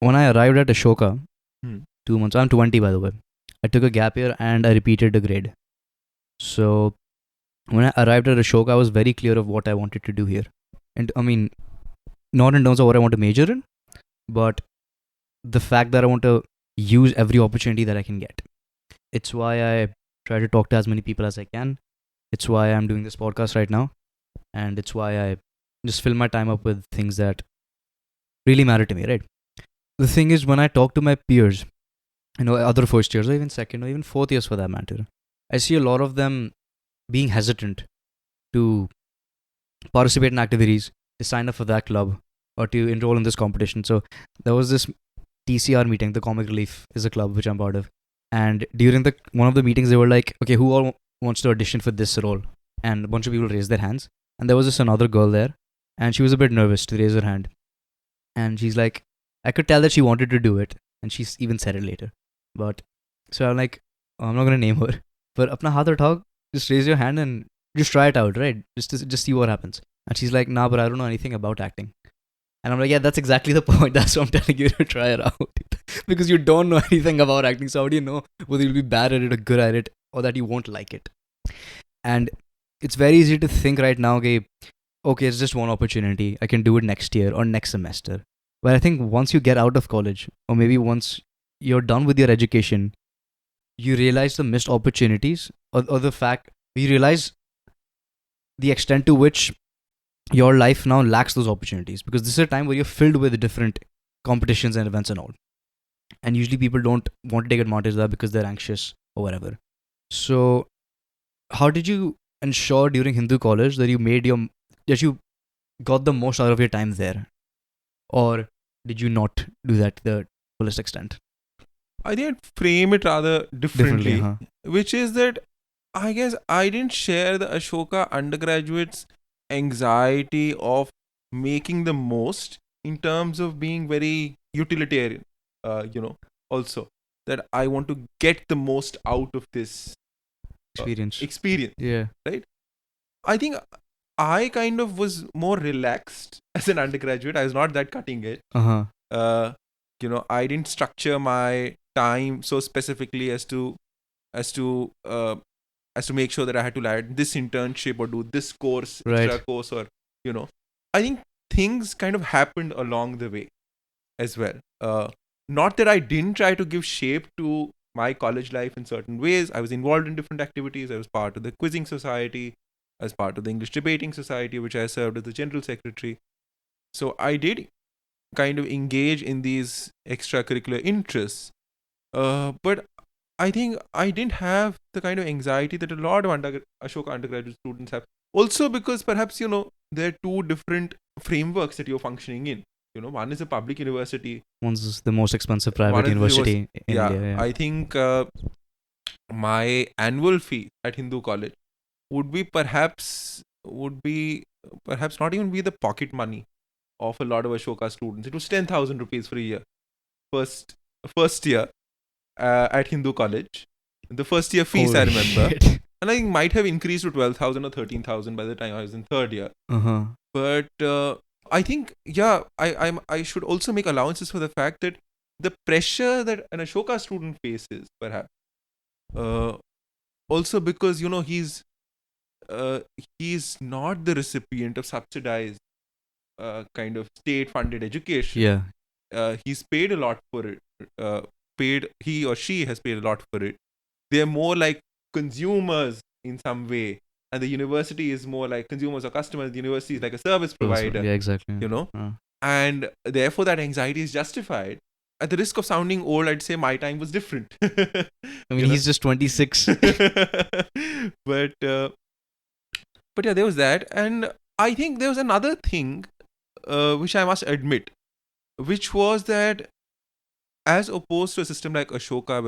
when I arrived at Ashoka, Hmm. 2 months, I'm 20 by the way. I took a gap year and I repeated the grade. So when I arrived at Ashoka, I was very clear of what I wanted to do here. And I mean, not in terms of what I want to major in, but the fact that I want to use every opportunity that I can get. It's why I try to talk to as many people as I can. It's why I'm doing this podcast right now. And it's why I just fill my time up with things that really matter to me, right? The thing is, when I talk to my peers, other first years or even second or even fourth years for that matter, I see a lot of them being hesitant to participate in activities, to sign up for that club, or to enroll in this competition. So there was this TCR meeting, the Comic Relief is a club which I'm part of. And during the one of the meetings, they were like, okay, who all wants to audition for this role? And a bunch of people raised their hands. And there was this another girl there, and she was a bit nervous to raise her hand. And she's like, I could tell that she wanted to do it, and she's even said it later. But so I'm like, I'm not gonna name her, but apna haath uthao, just raise your hand and just try it out, right? Just see what happens. And she's like, nah, but I don't know anything about acting. And I'm like, yeah, that's exactly the point. That's why I'm telling you to try it out. Because you don't know anything about acting. So how do you know whether you'll be bad at it or good at it or that you won't like it? And it's very easy to think right now, okay, it's just one opportunity. I can do it next year or next semester. But I think once you get out of college, or maybe once you're done with your education, you realize the missed opportunities or the fact you realize the extent to which your life now lacks those opportunities, because this is a time where you're filled with different competitions and events and all, and usually people don't want to take advantage of that because they're anxious or whatever. So how did you ensure during Hindu college that you got the most out of your time there, or did you not do that to the fullest extent? I think I'd frame it rather Differently, differently, which is that I guess I didn't share the Ashoka undergraduates' anxiety of making the most in terms of being very utilitarian. Also that I want to get the most out of this Experience. experience. Yeah. Right? I think I kind of was more relaxed as an undergraduate. I was not that cutting edge. Uh-huh. I didn't structure my time so specifically as to make sure that I had to land this internship or do this course, extra Right. course, or I think things kind of happened along the way as well. Not that I didn't try to give shape to my college life in certain ways. I was involved in different activities. I was part of the quizzing society. I was part of the English debating society, which I served as the general secretary. So I did kind of engage in these extracurricular interests. But I think I didn't have the kind of anxiety that a lot of Ashoka undergraduate students have. Also because perhaps, there are two different frameworks that you're functioning in. One is a public university. One's the most expensive One private is university in yeah, India. Yeah. I think my annual fee at Hindu College would perhaps not even be the pocket money of a lot of Ashoka students. It was 10,000 rupees for a year. First year at Hindu College. The first year fees, I Holy remember. shit. And I think might have increased to 12,000 or 13,000 by the time I was in third year. Uh-huh. But I think, I should also make allowances for the fact that the pressure that an Ashoka student faces, perhaps, also because, he's not the recipient of subsidized kind of state-funded education. Yeah. He's paid a lot for it. He or she has paid a lot for it. They're more like consumers in some way, and the university is more like consumers or customers. The university is like a service provider. Yeah, exactly. And therefore that anxiety is justified. At the risk of sounding old, I'd say my time was different. I mean, he's just 26. But yeah, there was that, and I think there was another thing which I must admit, which was that as opposed to a system like Ashoka,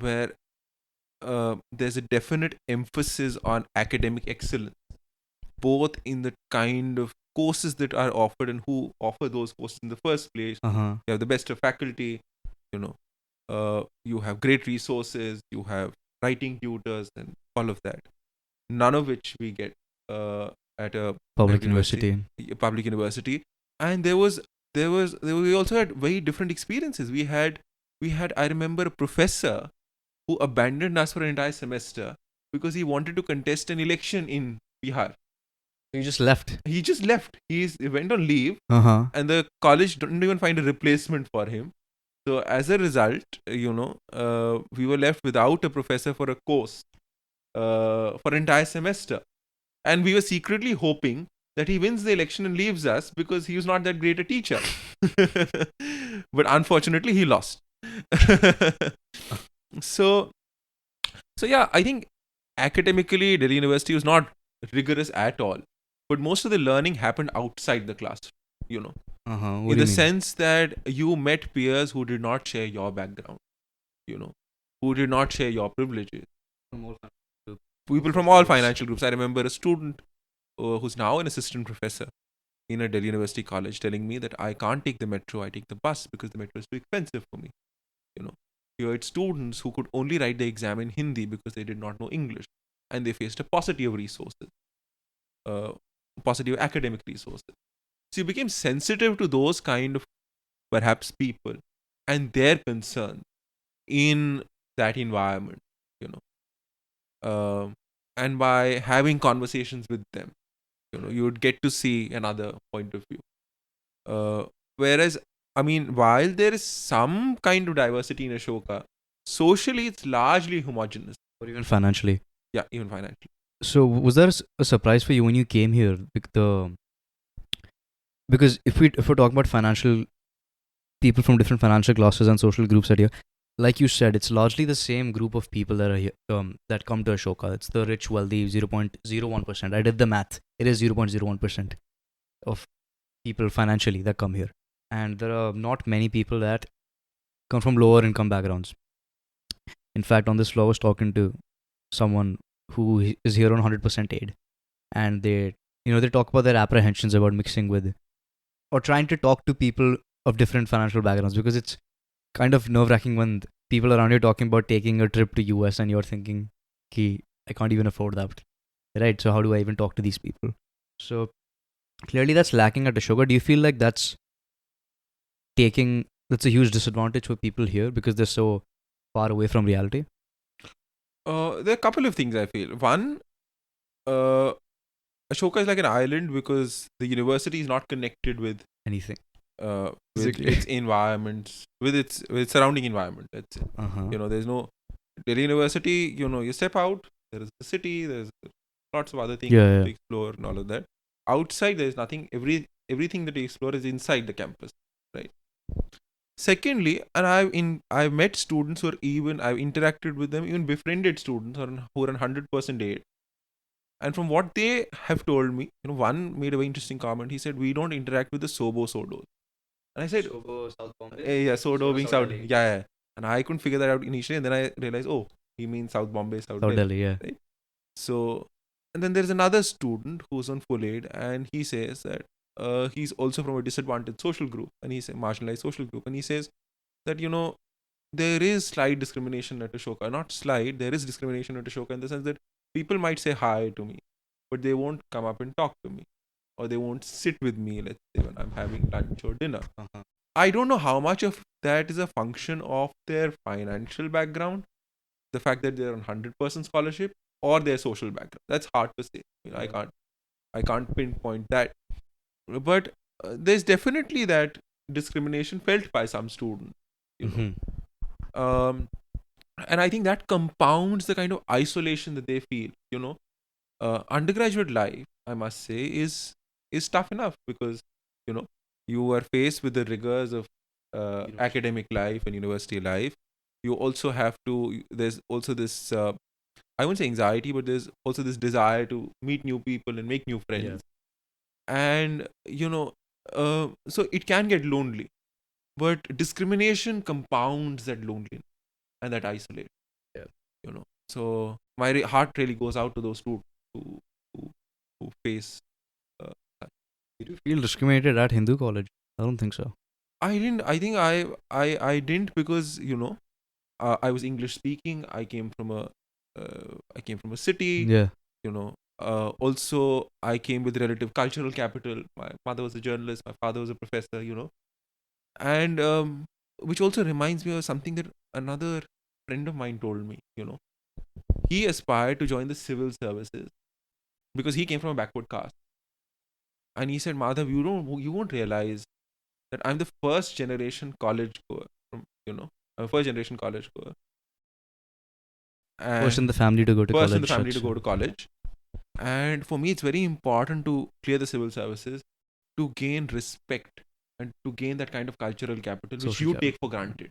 where there's a definite emphasis on academic excellence, both in the kind of courses that are offered and who offer those courses in the first place. Uh-huh. You have the best of faculty, you have great resources, you have writing tutors and all of that. None of which we get at a Public university. Public university. And there was we also had very different experiences. We had I remember a professor who abandoned us for an entire semester because he wanted to contest an election in Bihar. You just left. He just left. He went on leave, Uh-huh. and the college didn't even find a replacement for him. So as a result, we were left without a professor for a course for an entire semester, and we were secretly hoping that he wins the election and leaves us because he was not that great a teacher. But unfortunately, he lost. so yeah, I think academically, Delhi University was not rigorous at all, but most of the learning happened outside the classroom. Uh-huh. What In do the you mean? sense that you met peers who did not share your background, who did not share your privileges. People from all financial groups. I remember a student who's now an assistant professor in a Delhi University college telling me that I can't take the metro, I take the bus because the metro is too expensive for me. You had students who could only write the exam in Hindi because they did not know English, and they faced a paucity of resources, paucity of academic resources. So you became sensitive to those kind of perhaps people and their concerns in that environment, you know. And by having conversations with them, you would get to see another point of view. Whereas, I mean, while there is some kind of diversity in Ashoka, socially it's largely homogeneous. Or even financially. Yeah, even financially. So was there a surprise for you when you came here? Because if we talk about financial people from different financial classes and social groups that here, like you said, it's largely the same group of people that are here, that come to Ashoka. It's the rich, wealthy, 0.01%. I did the math. It is 0.01% of people financially that come here, and there are not many people that come from lower income backgrounds. In fact, on this floor, I was talking to someone who is here on 100% aid, and they talk about their apprehensions about mixing with or trying to talk to people of different financial backgrounds, because it's kind of nerve-wracking when people around you talking about taking a trip to US and you're thinking, "Ki, I can't even afford that." Right? So how do I even talk to these people? So clearly that's lacking at Ashoka. Do you feel like that's a huge disadvantage for people here because they're so far away from reality? There are a couple of things I feel. One, Ashoka is like an island because the university is not connected with Anything. with Exactly. its environments, with its surrounding environment. Let's say. Uh-huh. There's no Delhi University. You step out. There is the city. There's lots of other things Yeah. to explore and all of that. Outside, there's nothing. Everything that you explore is inside the campus, right? Secondly, and I've met students who are I've interacted with them, even befriended students who are on 100% aid. And from what they have told me, one made a very interesting comment. He said, "We don't interact with the Sodos." And I said, South Bombay. yeah, Sodo being South. Delhi. Yeah. And I couldn't figure that out initially. And then I realized, oh, he means South Bombay, South South Delhi. Delhi, yeah. Right? So, and then there's another student who's on full aid, and he says that he's also from a disadvantaged social group, and he's a marginalized social group. And he says that, there is slight discrimination at Ashoka. Not slight, there is discrimination at Ashoka in the sense that people might say hi to me, but they won't come up and talk to me, or they won't sit with me, let's say, when I'm having lunch or dinner. Uh-huh. I don't know how much of that is a function of their financial background, the fact that they're on 100% scholarship, or their social background. That's hard to say. I can't pinpoint that. But there's definitely that discrimination felt by some students. Um, and I think that compounds the kind of isolation that they feel. Undergraduate life, I must say, is tough enough because you are faced with the rigors of academic life and university life. You also have to. There's also this. I won't say anxiety, but there's also this desire to meet new people and make new friends. And so it can get lonely, but discrimination compounds that loneliness and that isolation. So my heart really goes out to those students who face. Did you feel discriminated at Hindu college? I don't think so. I didn't. I think I didn't because I was English speaking. I came from a city. Yeah. Also I came with relative cultural capital. My mother was a journalist. My father was a professor. And which also reminds me of something that another friend of mine told me. He aspired to join the civil services because he came from a backward caste, and he said, Madhav, you won't realize that I'm the first generation college goer. I'm a first generation college goer, First in and the family to go to first in the college. family to That's go to college. And for me, it's very important to clear the civil services to gain respect and to gain that kind of cultural capital which social you capital. take for granted.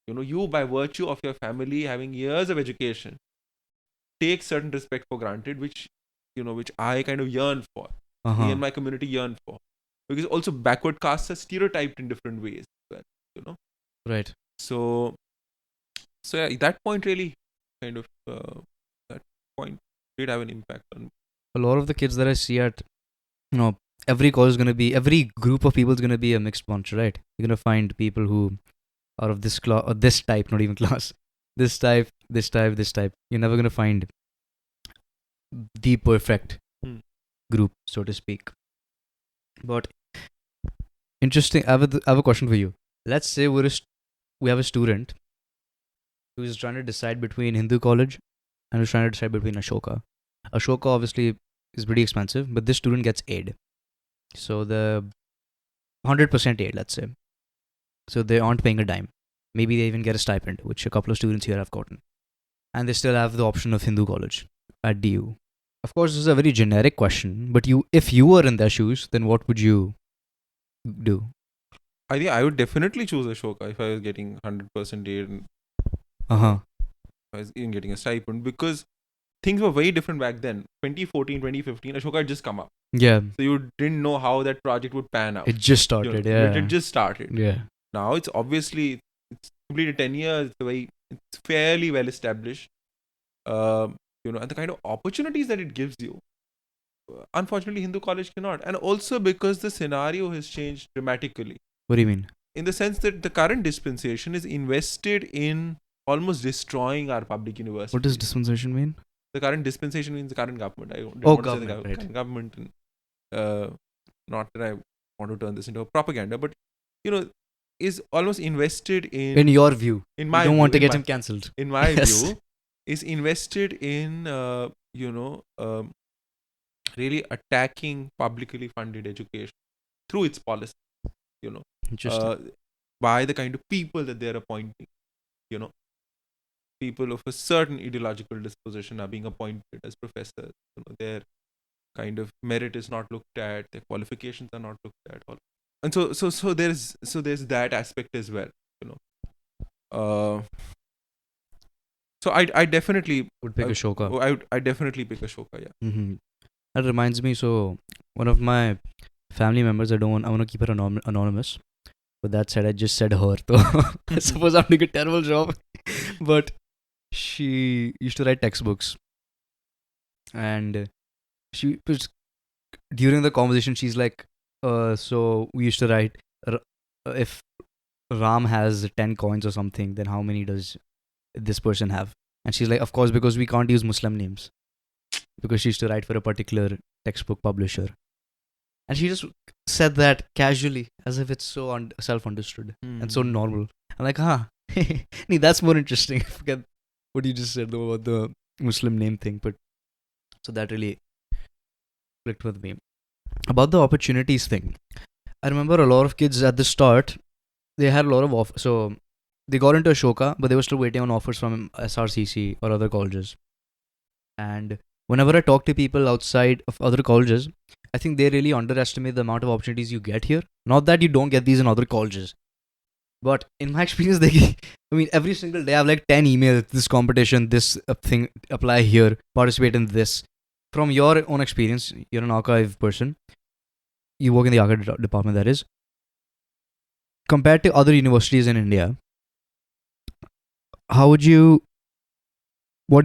You by virtue of your family having years of education take certain respect for granted, which I kind of yearn for. Me and my community yearn for, because also backward castes are stereotyped in different ways. Right. So yeah, that point really kind of that point did have an impact on me. A lot of the kids that I see at, every college is going to be, every group of people is going to be a mixed bunch, right? You're going to find people who are of this class, or this type, not even class, this type, this type, this type. You're never going to find the perfect group, so to speak. But interesting, I have a question for you. Let's say we have a student who is trying to decide between Hindu college and who's trying to decide between Ashoka. Ashoka obviously is pretty expensive, but this student gets aid. So the 100% aid, let's say. So they aren't paying a dime. Maybe they even get a stipend, which a couple of students here have gotten. And they still have the option of Hindu college at DU. Of course, this is a very generic question, but if you were in their shoes, then what would you do? I think I would definitely choose Ashoka if I was getting 100% aid and Uh-huh. I was even getting a stipend, because things were very different back then. 2014, 2015, Ashoka had just come up. Yeah. So you didn't know how that project would pan out. It just started, yeah. It just started. Yeah. Now it's completed 10 years. It's fairly well established. And the kind of opportunities that it gives you, unfortunately, Hindu college cannot. And also because the scenario has changed dramatically. What do you mean? In the sense that the current dispensation is invested in almost destroying our public universities. What does dispensation mean? The current dispensation means the current government. I don't Oh, want to say the government, right. current government. Not that I want to turn this into a propaganda, but is almost invested In your view. in my You don't view, want to in get my- him cancelled. in my Yes. view, is invested in really attacking publicly funded education through its policy. Interesting. By the kind of people that they're appointing. People of a certain ideological disposition are being appointed as professors. Their kind of merit is not looked at, their qualifications are not looked at. And so there's that aspect as well. So I definitely Would pick Ashoka. I definitely pick Ashoka. Yeah. Mm-hmm. That reminds me, so one of my family members, I want to keep her anonymous. But that said, I just said her. So I suppose I'm doing a terrible job. But she used to write textbooks. And she was, during the conversation, she's like, so we used to write, if Ram has 10 coins or something, then how many does this person have? And she's like, of course, because we can't use Muslim names. Because she used to write for a particular textbook publisher. And she just said that casually, as if it's so self-understood and so normal. I'm like, nee, that's more interesting. Forget what you just said though about the Muslim name thing. But so that really clicked with me. About the opportunities thing, I remember a lot of kids at the start, they had a lot of offers. So they got into Ashoka, but they were still waiting on offers from SRCC or other colleges. And whenever I talk to people outside of other colleges, I think they really underestimate the amount of opportunities you get here. Not that you don't get these in other colleges, but in my experience, every single day I have like 10 emails, this competition, this thing, apply here, participate in this. From your own experience, you're an archive person. You work in the archive department, that is. Compared to other universities in India, what do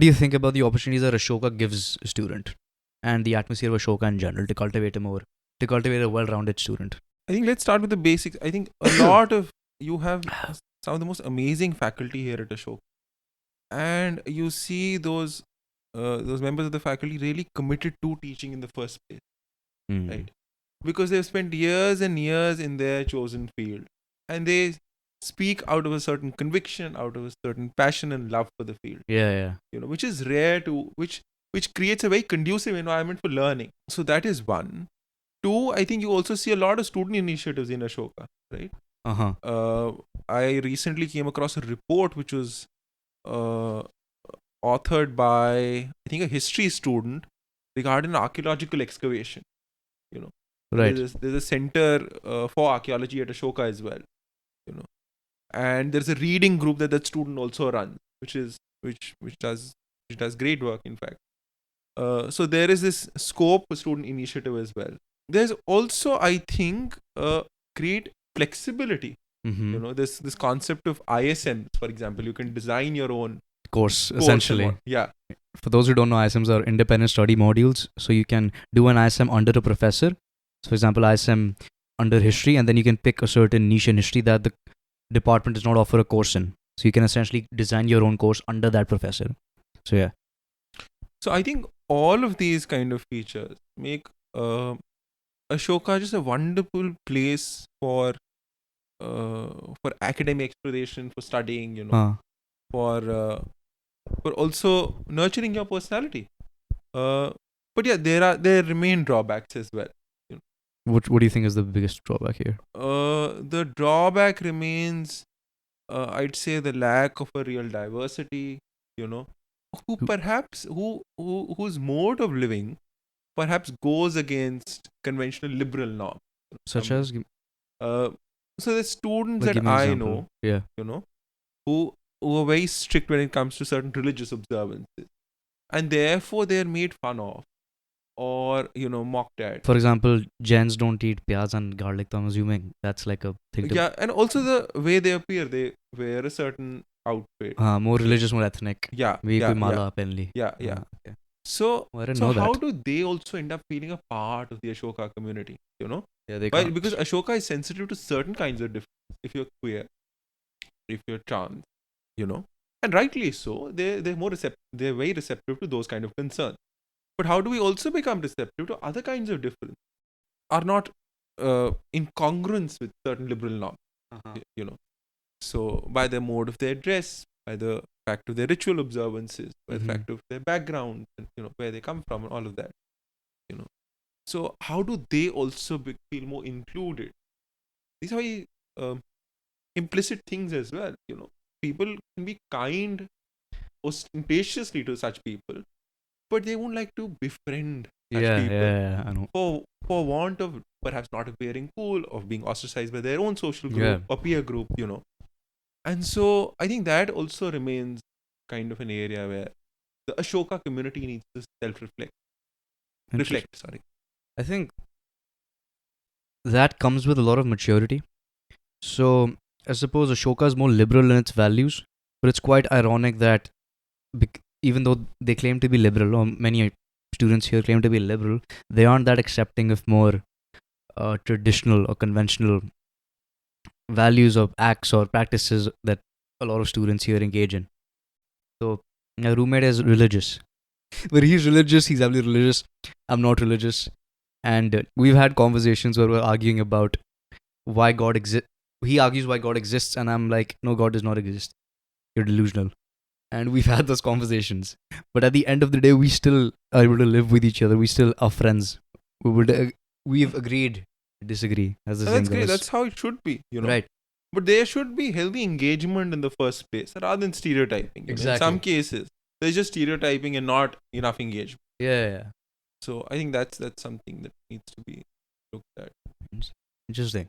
you think about the opportunities that Ashoka gives a student and the atmosphere of Ashoka in general to cultivate a well-rounded student? I think let's start with the basics. I think you have some of the most amazing faculty here at Ashoka, and you see those members of the faculty really committed to teaching in the first place, right? Because they've spent years and years in their chosen field. and they speak out of a certain conviction, out of a certain passion and love for the field. Yeah. Which is rare to which creates a very conducive environment for learning. So that is one. Two, I think you also see a lot of student initiatives in Ashoka, right? Uh-huh. I recently came across a report which was uh, authored by, I think, a history student regarding archaeological excavation. Right. There's a center for archaeology at Ashoka as well. And there's a reading group that student also runs, which does great work, in fact. So there is this scope for student initiative as well. There's also, I think, great flexibility. Mm-hmm. This concept of ISMs, for example, you can design your own Course, and essentially. what. Yeah. For those who don't know, ISMs are independent study modules. So you can do an ISM under a professor. So, for example, ISM under history, and then you can pick a certain niche in history that the department does not offer a course in. So you can essentially design your own course under that professor. So yeah. So I think all of these kind of features make Ashoka just a wonderful place for academic exploration, for studying, for also nurturing your personality. But yeah, there remain drawbacks as well. What do you think is the biggest drawback here? The drawback remains, I'd say, the lack of a real diversity. Whose mode of living perhaps goes against conventional liberal norms. Such as? So the students Like, that give me an I example. know, Yeah. Who are very strict when it comes to certain religious observances, and therefore they're made fun of or mocked at. For example, Jains don't eat pyaz and garlic. So I'm assuming that's like a thing to. Yeah, and also the way they appear, they wear a certain outfit. More religious, more ethnic. Yeah, Maybe yeah, mala yeah, apparently. yeah, yeah. Okay. So, I didn't so know how that. do they also end up feeling a part of the Ashoka community? Yeah, they Why? can't. Because Ashoka is sensitive to certain kinds of difference. If you're queer, if you're trans, and rightly so, they're more receptive. They're very receptive to those kind of concerns. But how do we also become receptive to other kinds of difference? Are not in congruence with certain liberal norms. So by the mode of their dress, by the fact of their ritual observances, by the fact of their background, and where they come from, and all of that. So how do they also feel more included? These are very implicit things as well. People can be kind ostentatiously to such people, but they won't like to befriend such people. Yeah, I know. For want of perhaps not appearing cool, of being ostracized by their own social group or peer group, And so I think that also remains kind of an area where the Ashoka community needs to self-reflect. I think that comes with a lot of maturity. So I suppose Ashoka is more liberal in its values, but it's quite ironic that even though they claim to be liberal, or many students here claim to be liberal, they aren't that accepting of more traditional or conventional values or acts or practices that a lot of students here engage in. So my roommate is religious. But he's religious, he's heavily religious. I'm not religious. And we've had conversations where we're arguing about why God exists. He argues why God exists, and I'm like, no, God does not exist. You're delusional. And we've had those conversations. But at the end of the day, we still are able to live with each other. We still are friends. We've agreed to disagree. That's great. That's how it should be, Right. But there should be healthy engagement in the first place rather than stereotyping. Exactly. In some cases, there's just stereotyping and not enough engagement. Yeah. So I think that's something that needs to be looked at. Interesting.